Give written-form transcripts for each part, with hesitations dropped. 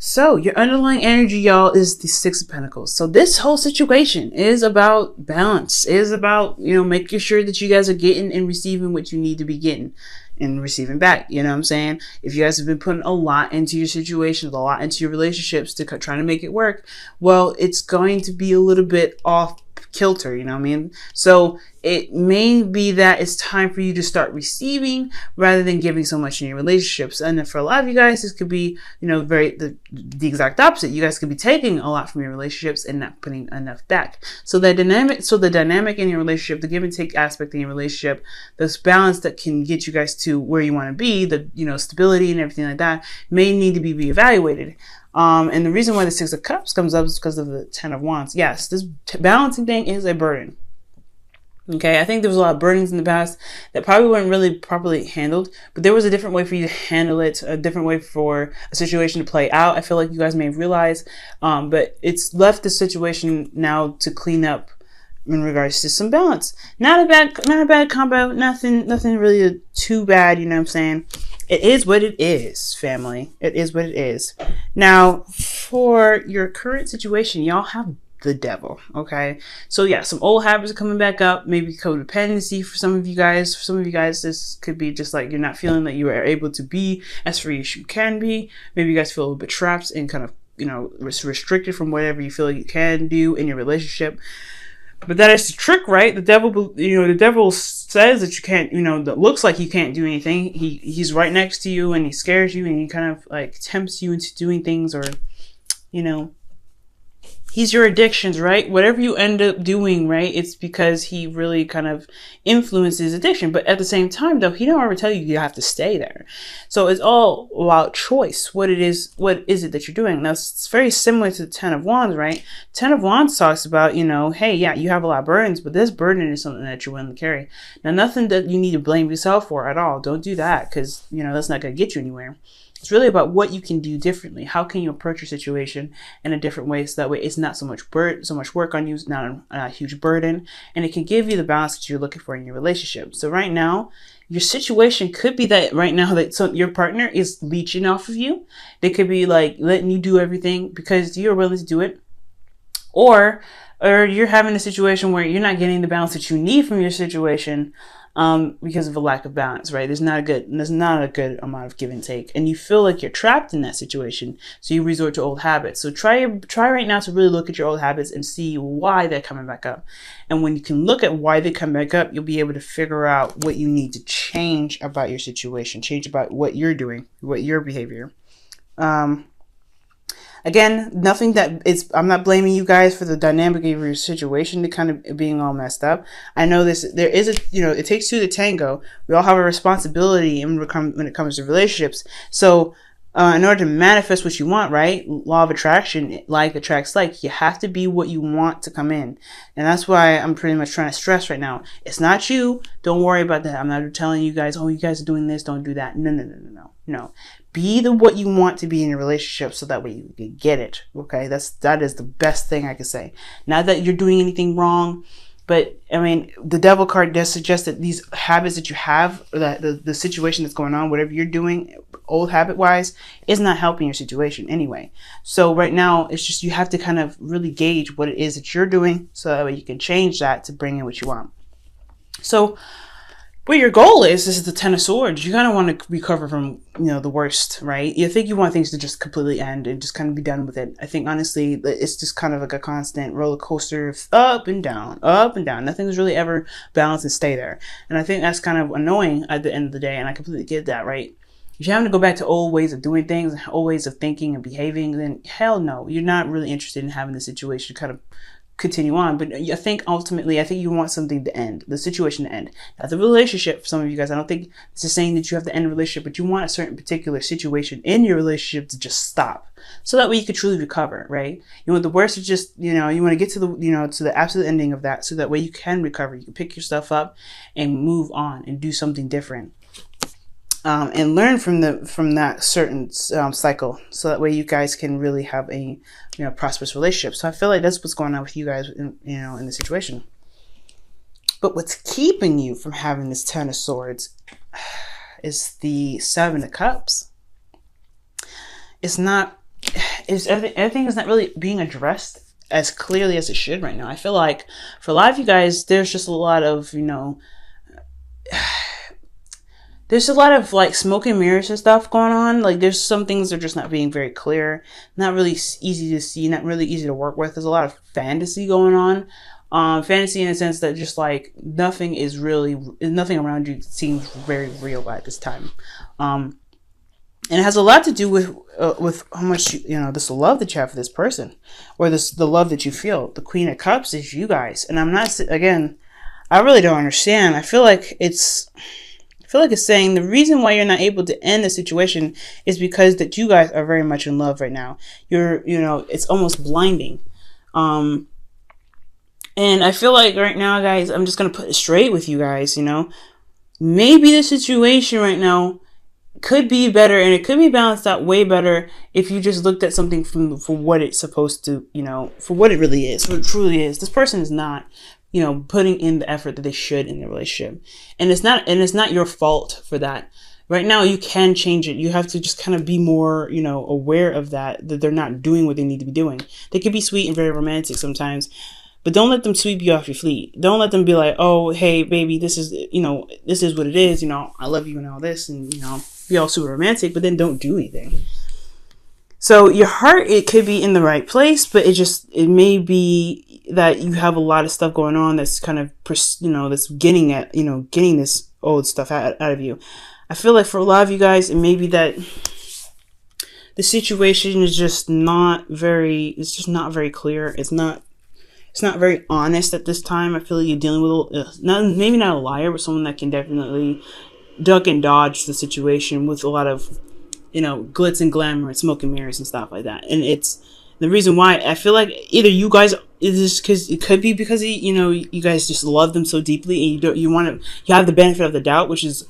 So your underlying energy, y'all, is the Six of Pentacles. So this whole situation is about balance, is about, making sure that you guys are getting and receiving what you need to be getting and receiving back. You know what I'm saying? If you guys have been putting a lot into your situations, a lot into your relationships to try to make it work, well, it's going to be a little bit off kilter, you know what I mean? So it may be that it's time for you to start receiving rather than giving so much in your relationships. And then for a lot of you guys, this could be, the exact opposite. You guys could be taking a lot from your relationships and not putting enough back. So the dynamic in your relationship, the give and take aspect in your relationship, this balance that can get you guys to where you want to be, the, stability and everything like that may need to be reevaluated. And the reason why the Six of Cups comes up is because of the Ten of Wands. Yes, this balancing thing is a burden. Okay, I think there was a lot of burdens in the past that probably weren't really properly handled, but there was a different way for you to handle it, a different way for a situation to play out. I feel like you guys may realize, but it's left the situation now to clean up in regards to some balance. Not a bad combo, nothing really too bad, you know what I'm saying? It is what it is, family. It is what it is. Now, for your current situation, y'all have the Devil, okay? So yeah, some old habits are coming back up, maybe codependency for some of you guys. For some of you guys, this could be just like you're not feeling that you are able to be as free as you can be. Maybe you guys feel a little bit trapped and kind of, restricted from whatever you feel you can do in your relationship. But that is the trick, right? The devil says that you can't, that looks like you can't do anything. He's right next to you and he scares you and he kind of like tempts you into doing things, or, he's your addictions, right? Whatever you end up doing, right? It's because he really kind of influences addiction. But at the same time, though, he don't ever tell you have to stay there. So it's all about choice. What is it that you're doing? Now, it's very similar to the Ten of Wands, right? Ten of Wands talks about, hey, yeah, you have a lot of burdens, but this burden is something that you're willing to carry. Now, nothing that you need to blame yourself for at all. Don't do that, because, that's not going to get you anywhere. It's really about what you can do differently. How can you approach your situation in a different way, so that way it's not so much work on you, it's not a huge burden, and it can give you the balance that you're looking for in your relationship. So right now, your situation could be that right now that your partner is leeching off of you. They could be like letting you do everything because you're willing to do it, or you're having a situation where you're not getting the balance that you need from your situation. Because of a lack of balance, right? There's not a good amount of give and take, and you feel like you're trapped in that situation, so you resort to old habits. So try right now to really look at your old habits and see why they're coming back up. And when you can look at why they come back up, you'll be able to figure out what you need to change about your situation, change about what you're doing, what your behavior. Again, I'm not blaming you guys for the dynamic of your situation to kind of being all messed up. I know it takes two to tango. We all have a responsibility when it comes to relationships. So, in order to manifest what you want, right? Law of attraction, like attracts like. You have to be what you want to come in. And that's why I'm pretty much trying to stress right now. It's not you. Don't worry about that. I'm not telling you guys, oh, you guys are doing this, don't do that. No. Be what you want to be in your relationship, so that way you can get it. Okay, that is the best thing I can say. Not that you're doing anything wrong, but I mean, the Devil card does suggest that these habits that you have, or that the situation that's going on, whatever you're doing, old habit wise, is not helping your situation anyway. So right now, it's just you have to kind of really gauge what it is that you're doing, so that way you can change that to bring in what you want. So, but your goal is, this is the Ten of Swords. You kind of want to recover from, the worst, right? You think you want things to just completely end and just kind of be done with it. I think, honestly, it's just kind of like a constant roller coaster of up and down, up and down. Nothing's really ever balanced and stay there. And I think that's kind of annoying at the end of the day, and I completely get that, right? If you're having to go back to old ways of doing things, old ways of thinking and behaving, then hell no. You're not really interested in having the situation kind of continue on. But I think ultimately, you want something to end, the situation to end, not the relationship. For some of you guys, I don't think this is saying that you have to end a relationship, but you want a certain particular situation in your relationship to just stop, so that way you could truly recover, right? You want the worst to just, you want to get to the, to the absolute ending of that, so that way you can recover, you can pick your stuff up and move on and do something different. And learn from that certain cycle, so that way you guys can really have a prosperous relationship. So I feel like that's what's going on with you guys in the situation. But what's keeping you from having this Ten of Swords is the Seven of Cups. It's not everything is not really being addressed as clearly as it should right now. I feel like for a lot of you guys, there's just a lot of, there's a lot of like smoke and mirrors and stuff going on. Like there's some things that are just not being very clear, not really easy to see, not really easy to work with. There's a lot of fantasy going on. Fantasy in a sense that just like nothing around you seems very real at this time. And it has a lot to do with how much this love that you have for this person, or the love that you feel. The Queen of Cups is you guys, and I'm not, again, I really don't understand. I feel like it's saying the reason why you're not able to end the situation is because that you guys are very much in love right now. It's almost blinding. And I feel like right now, guys, I'm just going to put it straight with you guys, maybe the situation right now could be better, and it could be balanced out way better if you just looked at something for what it's supposed to, for what it really is, what it truly is. This person is not, putting in the effort that they should in their relationship. And it's not your fault for that. Right now, you can change it. You have to just kind of be more, aware of that they're not doing what they need to be doing. They could be sweet and very romantic sometimes, but don't let them sweep you off your feet. Don't let them be like, oh, hey, baby, this is what it is. I love you and all this, and, be all super romantic, but then don't do anything. So your heart, it could be in the right place, but it may be that you have a lot of stuff going on that's kind of, that's getting this old stuff out of you. I feel like for a lot of you guys, it may be that the situation is just not very clear. It's not very honest at this time. I feel like you're dealing with maybe not a liar, but someone that can definitely duck and dodge the situation with a lot of, glitz and glamour and smoke and mirrors and stuff like that. And it's the reason why I feel like either you guys, it could be because you guys just love them so deeply, and you have the benefit of the doubt, which is,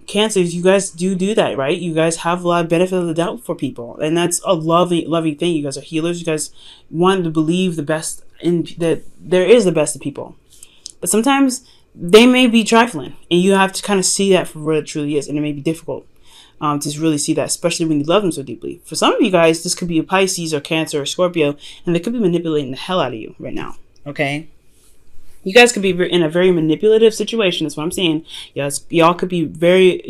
Cancers, you guys do that, right? You guys have a lot of benefit of the doubt for people, and that's a lovely thing. You guys are healers. You guys want to believe the best that there is the best of people, but sometimes they may be trifling, and you have to kind of see that for what it truly is, and it may be difficult to really see that, especially when you love them so deeply. For some of you guys, this could be a Pisces or Cancer or Scorpio, and they could be manipulating the hell out of you right now, okay? You guys could be in a very manipulative situation. That's what I'm saying. Yes, y'all could be very,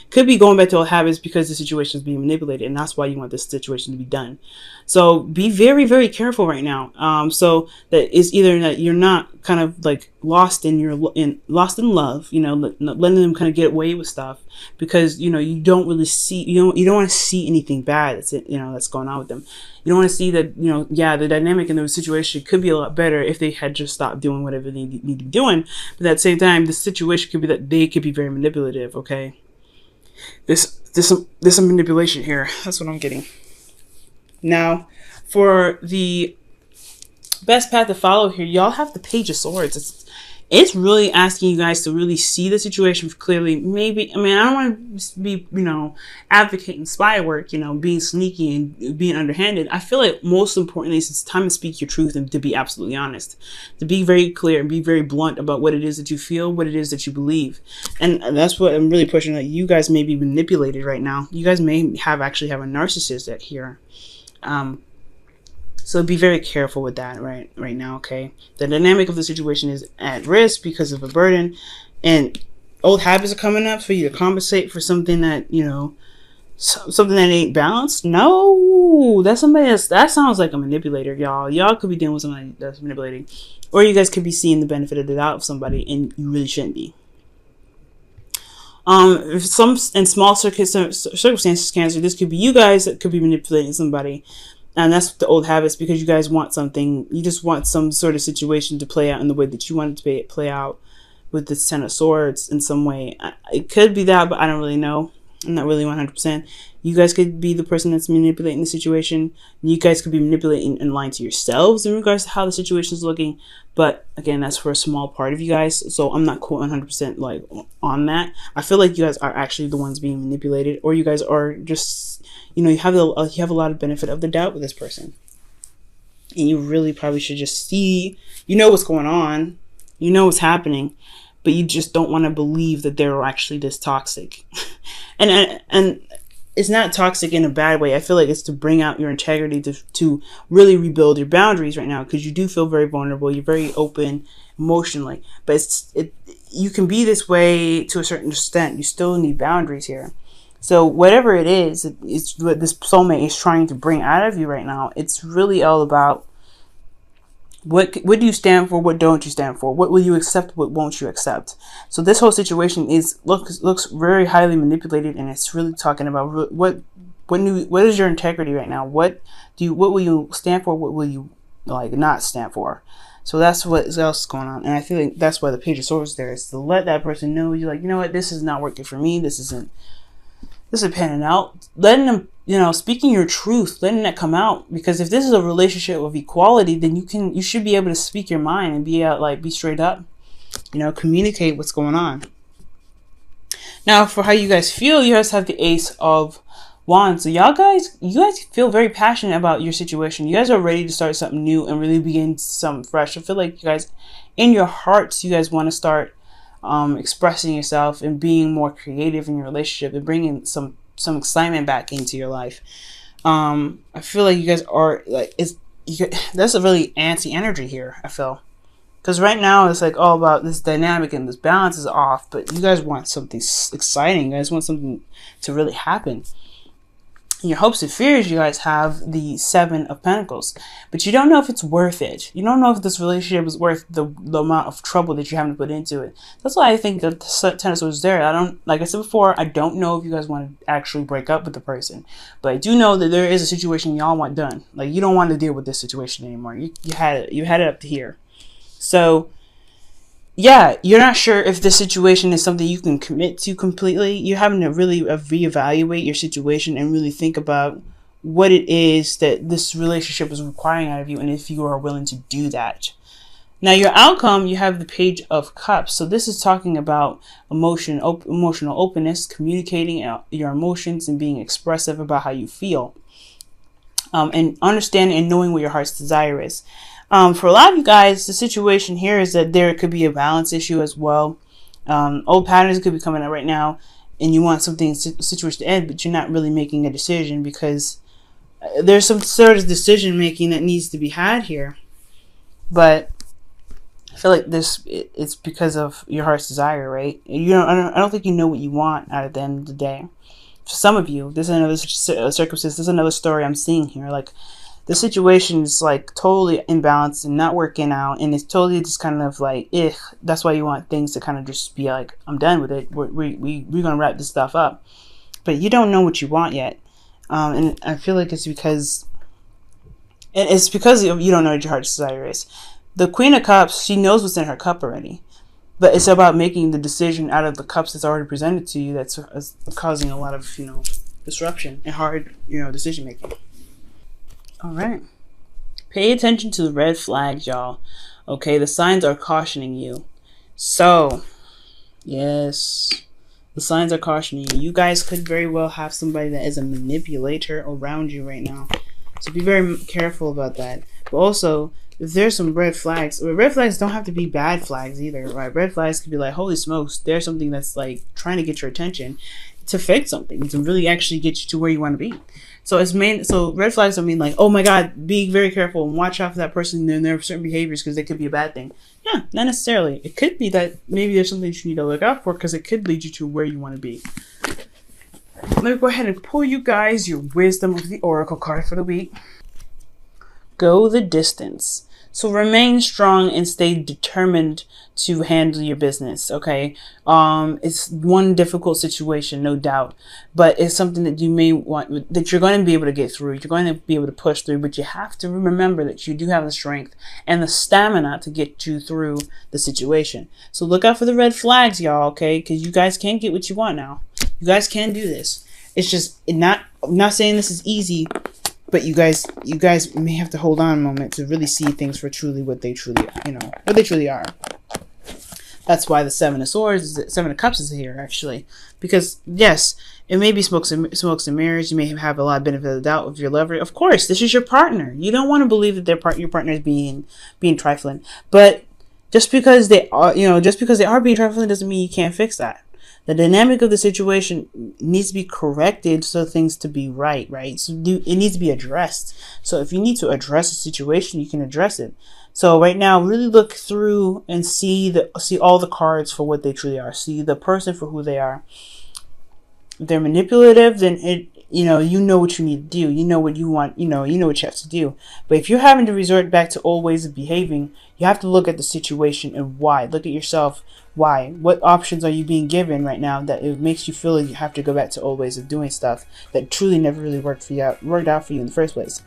could be going back to old habits because the situation is being manipulated, and that's why you want this situation to be done. So be very, very careful right now. So that is either that you're not kind of like lost in love, letting them kind of get away with stuff because you don't really see, you don't want to see anything bad that's going on with them. You don't want to see that, the dynamic in the situation could be a lot better if they had just stopped doing whatever they need to be doing. But at the same time, the situation could be that they could be very manipulative, okay? There's some manipulation here. That's what I'm getting. Now, for the best path to follow here, y'all have the Page of Swords. It's really asking you guys to really see the situation clearly. Maybe, I don't want to be, advocating spy work, being sneaky and being underhanded. I feel like most importantly, it's time to speak your truth and to be absolutely honest, to be very clear and be very blunt about what it is that you feel, what it is that you believe. And that's what I'm really pushing, that you guys may be manipulated right now. You guys may actually have a narcissist here. So be very careful with that right now, okay? The dynamic of the situation is at risk because of a burden, and old habits are coming up for you to compensate for something that, something that ain't balanced. No, that's somebody that sounds like a manipulator, y'all. Y'all could be dealing with somebody that's manipulating, or you guys could be seeing the benefit of the doubt of somebody, and you really shouldn't be. If some in small circumstances, Cancer, this could be you guys that could be manipulating somebody. And that's the old habits, because you guys want something, you just want some sort of situation to play out in the way that you want it to play out with the Ten of Swords in some way. It could be that, but I don't really know. I'm not really 100%. You guys could be the person that's manipulating the situation. You guys could be manipulating and lying to yourselves in regards to how the situation is looking. But again, that's for a small part of you guys. So I'm not quite 100% like on that. I feel like you guys are actually the ones being manipulated, or you guys are just, you have a lot of benefit of the doubt with this person. And you really probably should just see, what's going on, what's happening, but you just don't want to believe that they're actually this toxic. and it's not toxic in a bad way. I feel like it's to bring out your integrity, to really rebuild your boundaries right now, because you do feel very vulnerable. You're very open emotionally, but you can be this way to a certain extent. You still need boundaries here. So whatever it is, it's what this soulmate is trying to bring out of you right now. It's really all about what do you stand for? What don't you stand for? What will you accept? What won't you accept? So this whole situation looks very highly manipulated, and it's really talking about what is your integrity right now? What will you stand for? What will you not stand for? So that's what else is going on, and I feel like that's why the Page of Swords there is to let that person know you're like, you know what, this is not working for me. This isn't panning out. Letting them, speaking your truth, letting that come out. Because if this is a relationship of equality, then you should be able to speak your mind and be straight up. Communicate what's going on. Now, for how you guys feel, you guys have the Ace of Wands. So you guys feel very passionate about your situation. You guys are ready to start something new and really begin something fresh. I feel like you guys, in your hearts, you guys want to start expressing yourself and being more creative in your relationship and bringing some excitement back into your life. I feel like you guys are that's a really antsy energy here, I feel, because right now it's like all about this dynamic and this balance is off, but you guys want something exciting. You guys want something to really happen. In your hopes and fears, you guys have the Seven of Pentacles, but you don't know if it's worth it. You don't know if this relationship is worth the amount of trouble that you have to put into it. That's why I think that the Ten of Swords is there. Like I said before, I don't know if you guys want to actually break up with the person, but I do know that there is a situation y'all want done. Like, you don't want to deal with this situation anymore. You had it up to here. So yeah, you're not sure if this situation is something you can commit to completely. You're having to really reevaluate your situation and really think about what it is that this relationship is requiring out of you, and if you are willing to do that. Now, your outcome, you have the Page of Cups. So this is talking about emotional openness, communicating your emotions and being expressive about how you feel, and understanding and knowing what your heart's desire is. For a lot of you guys, the situation here is that there could be a balance issue as well. Old patterns could be coming out right now, and you want situation to end, but you're not really making a decision because there's some sort of decision making that needs to be had here. But I feel like it's because of your heart's desire, right? I don't think you know what you want out of the end of the day. For some of you, this is another circumstance. This is another story I'm seeing here. Like, the situation is like totally imbalanced and not working out, and it's totally just kind of like, that's why you want things to kind of just be like, I'm done with it. We're gonna wrap this stuff up, but you don't know what you want yet, and I feel like it's because you don't know what your heart's desire is. The Queen of Cups, she knows what's in her cup already, but it's about making the decision out of the cups that's already presented to you that's causing a lot of disruption and hard decision making. All right. Pay attention to the red flags, y'all. Okay, the signs are cautioning you. So, yes, the signs are cautioning you. You guys could very well have somebody that is a manipulator around you right now. So be very careful about that. But also, if there's some red flags don't have to be bad flags either, right? Red flags could be like, holy smokes, there's something that's like trying to get your attention to fix something, to really actually get you to where you want to be. So red flags don't mean like, oh my God, be very careful and watch out for that person and their certain behaviors because they could be a bad thing. Yeah, not necessarily. It could be that maybe there's something you need to look out for because it could lead you to where you want to be. Let me go ahead and pull you guys your Wisdom of the Oracle card for the week. Go the distance. So remain strong and stay determined to handle your business, okay? It's one difficult situation, no doubt, but it's something that you may want, that you're going to be able to get through. You're going to be able to push through, but you have to remember that you do have the strength and the stamina to get you through the situation. So look out for the red flags, y'all, okay? Because you guys can get what you want now. You guys can do this. It's just I'm not saying this is easy, but you guys may have to hold on a moment to really see things for what they truly are. That's why the Seven of Cups is here, actually. Because, yes, it may be smokes and mirrors. You may have a lot of benefit of the doubt with your lover. Of course, this is your partner. You don't want to believe that your partner is being trifling. But just because they are being trifling doesn't mean you can't fix that. The dynamic of the situation needs to be corrected so things to be right? So it needs to be addressed. So if you need to address a situation, you can address it. So right now, really look through and see all the cards for what they truly are. See the person for who they are. If they're manipulative, then you know what you need to do. You know what you want. You know what you have to do. But if you're having to resort back to old ways of behaving, you have to look at the situation and why. Look at yourself. Why? What options are you being given right now that it makes you feel like you have to go back to old ways of doing stuff that truly never really worked out for you in the first place?